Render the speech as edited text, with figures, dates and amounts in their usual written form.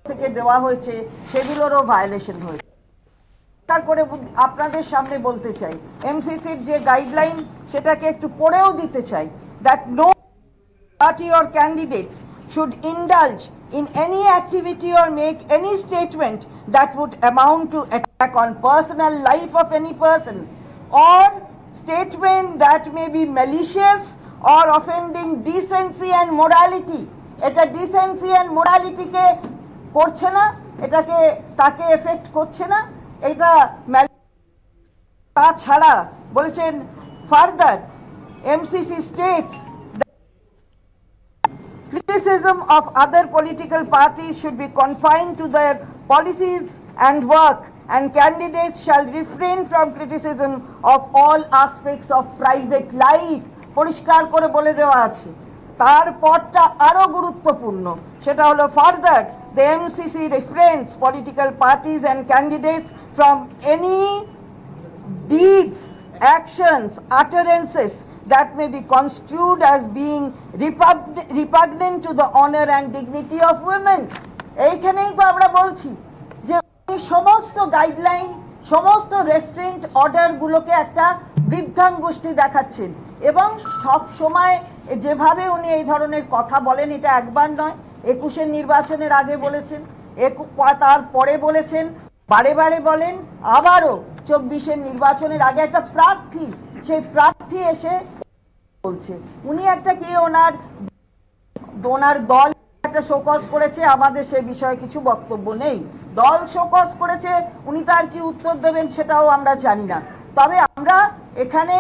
থেকে দেওয়া হয়েছে সেগুলোরও ভায়োলেশন হয়েছে। তারপরে আপনাদের সামনে বলতে চাই, এমসিসির যে গাইডলাইন সেটাকে একটু পড়েও দিতে চাই, that no party or candidate should indulge in any activity or make any statement that would amount to attack on personal life of any person or statement that may be malicious or offending decency and morality. এটা decency and morality কে করছে না, এটাকে তাকে effect করছে না, এটা তাছাড়া বলছেন further MCC states criticism of other political parties should be confined to their policies and work, and candidates shall refrain from criticism of all aspects of private life. পরিষ্কার করে বলে দেওয়া আছে। তারপরটা আরো গুরুত্বপূর্ণ, সেটা হলো further the MCC refrains political parties and candidates from any deeds, actions, utterances that may be construed as being repugnant to the honor and dignity of women. এইখানেই তো আমরা বলছি যে সমস্ত গাইডলাইন, সমস্ত রেস্ট্রেন্ট অর্ডার গুলোকে একটা বৃদ্ধাঙ্গুষ্টি দেখাচ্ছেন, এবং সব সময় যেভাবে উনি এই ধরনের কথা বলেন, এটা একবার নয়, 21-এর নির্বাচনের আগে বলেছেন, তারপরে বলেছেন, বারে বারে বলেন, আবারও 24-এর নির্বাচনের আগে একটা প্রার্থী, সেই প্রার্থী এসে বলছে উনি একটা কি ওনার দল একটা শোকজ করেছে, আমাদের সে বিষয়ে কিছু বক্তব্য নেই, দল শোকজ করেছে, উনি তার কি উত্তর দেবেন সেটাও আমরা জানি না। তবে আমরা এখানে